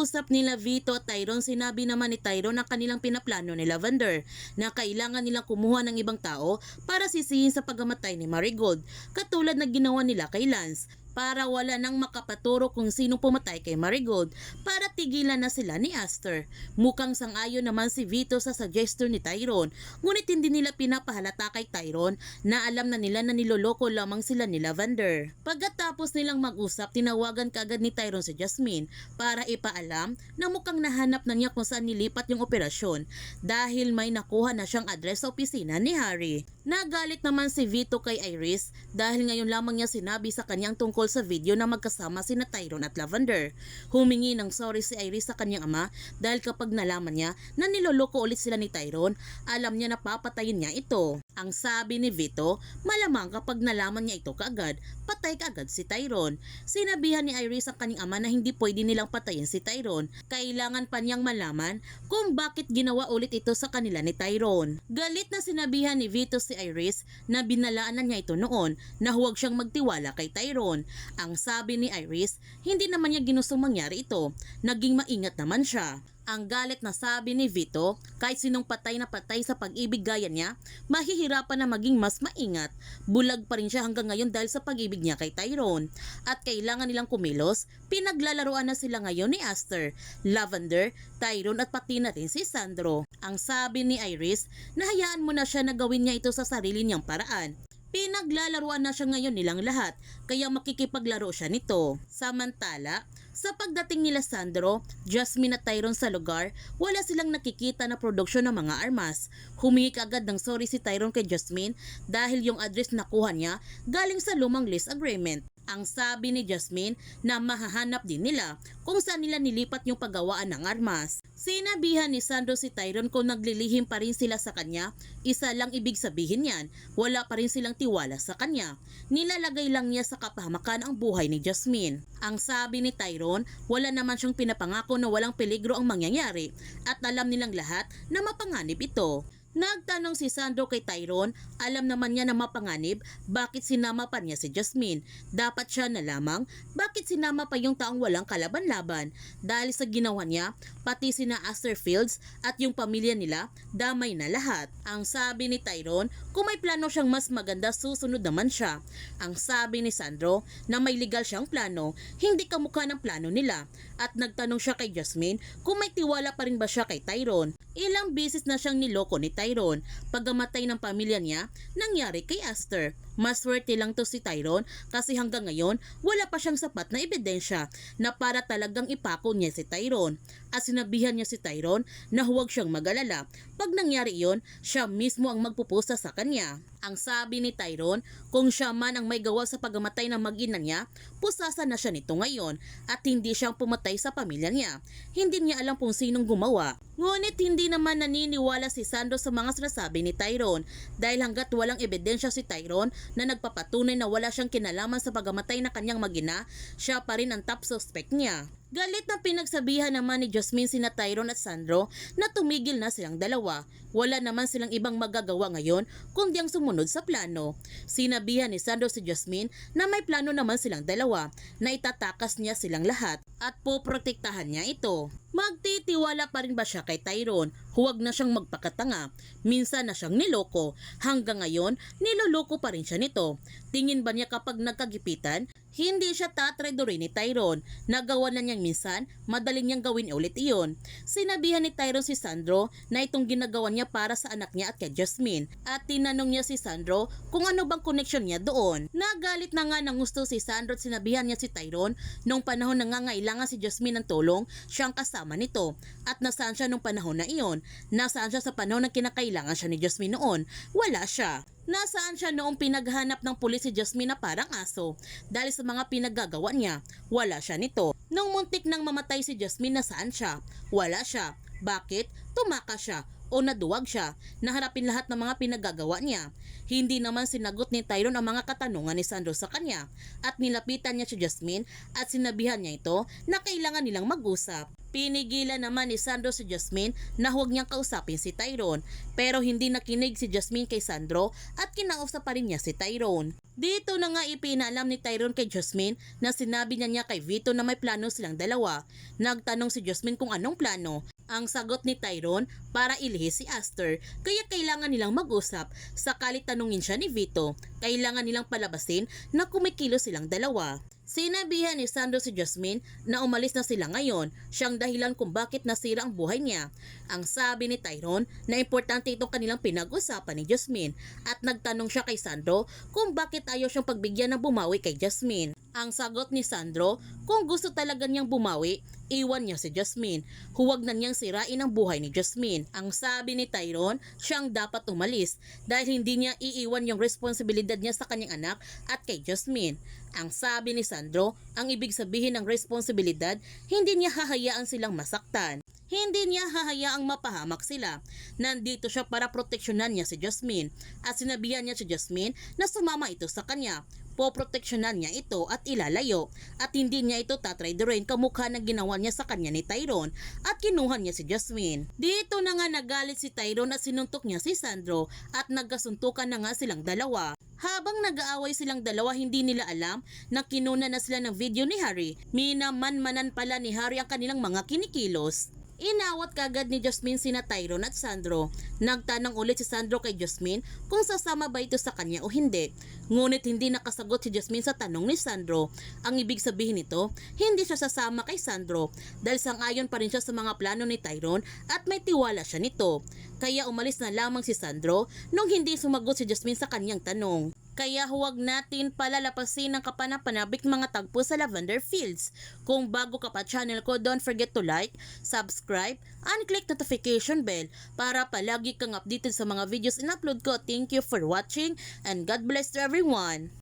pag-uusap nila Vito at Tyrone, sinabi naman ni Tyrone ang kanilang pinaplano ni Lavender na kailangan nilang kumuha ng ibang tao para sisihin sa pagkamatay ni Marigold, katulad na ginawa nila kay Lance, para wala nang makapaturo kung sino pumatay kay Marigold para tigilan na sila ni Aster. Mukhang sang-ayon naman si Vito sa suggestion ni Tyrone, ngunit hindi nila pinapahalata kay Tyrone na alam na nila na niloloko lamang sila ni Lavender. Pagkatapos nilang mag-usap, tinawagan kaagad ni Tyrone si Jasmine para ipaalam na mukhang nahanap na niya kung saan nilipat yung operasyon dahil may nakuha na siyang address sa opisina ni Harry. Nagalit naman si Vito kay Iris dahil ngayon lamang niya sinabi sa kanyang tungkol sa video na magkasama sina Tyrone at Lavender. Humingi ng sorry si Iris sa kanyang ama dahil kapag nalaman niya na niloloko ulit sila ni Tyrone, alam niya na papatayin niya ito. Ang sabi ni Vito, malamang kapag nalaman niya ito kaagad, patay kaagad si Tyrone. Sinabihan ni Iris ang kanyang ama na hindi pwede nilang patayin si Tyrone. Kailangan pa niyang malaman kung bakit ginawa ulit ito sa kanila ni Tyrone. Galit na sinabihan ni Vito si Iris na binalaan na niya ito noon na huwag siyang magtiwala kay Tyrone. Ang sabi ni Iris, hindi naman niya ginustong mangyari ito. Naging maingat naman siya. Ang galit na sabi ni Vito, kahit sinong patay na patay sa pag-ibig gaya niya, mahihirapan na maging mas maingat. Bulag pa rin siya hanggang ngayon dahil sa pag-ibig niya kay Tyrone. At kailangan nilang kumilos, pinaglalaruan na sila ngayon ni Aster, Lavender, Tyrone at pati na rin si Sandro. Ang sabi ni Iris, nahayaan mo na siya na gawin niya ito sa sarili niyang paraan. Pinaglalaruan na siya ngayon nilang lahat, kaya makikipaglaro siya nito. Samantala, sa pagdating nila Sandro, Jasmine at Tyrone sa lugar, wala silang nakikita na produksyon ng mga armas. Humingi agad ng sorry si Tyrone kay Jasmine dahil yung address na kuha niya galing sa lumang lease agreement. Ang sabi ni Jasmine na mahahanap din nila kung saan nila nilipat yung paggawaan ng armas. Sinabihan ni Sandro si Tyrone kung naglilihim pa rin sila sa kanya, isa lang ibig sabihin yan, wala pa rin silang tiwala sa kanya. Nilalagay lang niya sa kapahamakan ang buhay ni Jasmine. Ang sabi ni Tyrone, wala naman siyang pinapangako na walang peligro ang mangyayari at alam nilang lahat na mapanganib ito. Nagtanong si Sandro kay Tyrone, alam naman niya na mapanganib, bakit sinama pa niya si Jasmine? Dapat siya na lamang, bakit sinama pa yung taong walang kalaban-laban? Dahil sa ginawa niya, pati sina Aster Fields at yung pamilya nila, damay na lahat. Ang sabi ni Tyrone, kung may plano siyang mas maganda, susunod naman siya. Ang sabi ni Sandro, na may legal siyang plano, hindi kamukha ng plano nila. At nagtanong siya kay Jasmine, kung may tiwala pa rin ba siya kay Tyrone. Ilang beses na siyang niloko ni Tyrone. Pagkamatay ng pamilya niya, nangyari kay Aster. Maswerte lang to si Tyrone kasi hanggang ngayon wala pa siyang sapat na ebidensya na para talagang ipako niya si Tyrone. At sinabihan niya si Tyrone na huwag siyang mag-alala. Pag nangyari iyon, siya mismo ang magpupusta sa kanya. Ang sabi ni Tyrone, kung siya man ang may gawa sa pagkamatay ng mag-ina niya, pusasa na siya nito ngayon at hindi siyang pumatay sa pamilya niya. Hindi niya alam kung sinong gumawa. Ngunit hindi naman naniniwala si Sandro sa mga sinasabi ni Tyrone dahil hanggat walang ebidensya si Tyrone na nagpapatunay na wala siyang kinalaman sa pagkamatay na kanyang mag-ina, siya pa rin ang top suspect niya. Galit na pinagsabihan naman ni Jasmine sina Tyrone at Sandro na tumigil na silang dalawa. Wala naman silang ibang magagawa ngayon kundi ang sumunod sa plano. Sinabihan ni Sandro si Jasmine na may plano naman silang dalawa na itatakas niya silang lahat at poprotektahan niya ito. Magtitiwala pa rin ba siya kay Tyrone? Huwag na siyang magpakatanga. Minsan na siyang niloko. Hanggang ngayon, niloloko pa rin siya nito. Tingin ba niya kapag nagkagipitan, hindi siya tatraidorin ni Tyrone? Nagawa na niyang minsan, madaling niyang gawin ulit iyon. Sinabihan ni Tyrone si Sandro na itong ginagawa niya para sa anak niya at kay Jasmine. At tinanong niya si Sandro kung ano bang connection niya doon. Nagalit na nga ng gusto si Sandro at sinabihan niya si Tyrone nung panahon na nangangailangan si Jasmine ng tulong, siyang kasama nito. At nasaan siya nung panahon na iyon? Nasaan siya sa panahon na kinakailangan siya ni Jasmine noon? Wala siya. Nasaan siya noong pinaghanap ng pulis si Jasmine na parang aso? Dahil sa mga pinaggagawa niya, wala siya nito. Nung muntik nang mamatay si Jasmine, nasaan siya? Wala siya. Bakit? Tumakas siya o naduwag siya. Naharapin lahat ng mga pinaggagawa niya. Hindi naman sinagot ni Tyrone ang mga katanungan ni Sandro sa kanya at nilapitan niya si Jasmine at sinabihan niya ito na kailangan nilang mag-usap. Pinigilan naman ni Sandro si Jasmine na huwag niyang kausapin si Tyrone, pero hindi nakinig si Jasmine kay Sandro at kinausap pa rin niya si Tyrone. Dito na nga ipinalam ni Tyrone kay Jasmine na sinabi niya kay Vito na may plano silang dalawa. Nagtanong si Jasmine kung anong plano. Ang sagot ni Tyrone, para ilihis si Aster, kaya kailangan nilang mag-usap. Sakali tanungin siya ni Vito, kailangan nilang palabasin na kumikilo silang dalawa. Sinabihan ni Sandro si Jasmine na umalis na sila ngayon, siyang dahilan kung bakit nasira ang buhay niya. Ang sabi ni Tyrone na importante itong kanilang pinag-usapan ni Jasmine at nagtanong siya kay Sandro kung bakit ayaw siyang pagbigyan ng bumawi kay Jasmine. Ang sagot ni Sandro, kung gusto talaga niyang bumawi, iwan niya si Jasmine. Huwag na niyang sirain ang buhay ni Jasmine. Ang sabi ni Tyrone, siyang dapat umalis dahil hindi niya iiwan yung responsibilidad niya sa kanyang anak at kay Jasmine. Ang sabi ni Sandro, ang ibig sabihin ng responsibilidad, hindi niya hahayaan silang masaktan. Hindi niya hahayaang mapahamak sila. Nandito siya para proteksyonan niya si Jasmine at sinabihan niya si Jasmine na sumama ito sa kanya. Poproteksyonan niya ito at ilalayo at hindi niya ito tatraydorin kamukha ng ginawa niya sa kanya ni Tyrone at kinuha niya si Jasmine. Dito na nga nagalit si Tyrone at sinuntok niya si Sandro at nagkasuntukan na nga silang dalawa. Habang nag-aaway silang dalawa, hindi nila alam na kinuna na sila ng video ni Harry. Minaman-manan pala ni Harry ang kanilang mga kinikilos. Inawat kagad ni Jasmine sina Tyrone at Sandro. Nagtanong ulit si Sandro kay Jasmine kung sasama ba ito sa kanya o hindi. Ngunit hindi nakasagot si Jasmine sa tanong ni Sandro. Ang ibig sabihin nito, hindi siya sasama kay Sandro dahil sang-ayon pa rin siya sa mga plano ni Tyrone at may tiwala siya nito. Kaya umalis na lamang si Sandro nung hindi sumagot si Jasmine sa kanyang tanong. Kaya huwag natin palalapasin ang kapanapanabik mga tagpo sa Lavender Fields. Kung bago ka pa channel ko, don't forget to like, subscribe, and click notification bell para palagi kang updated sa mga videos in-upload ko. Thank you for watching and God bless to everyone.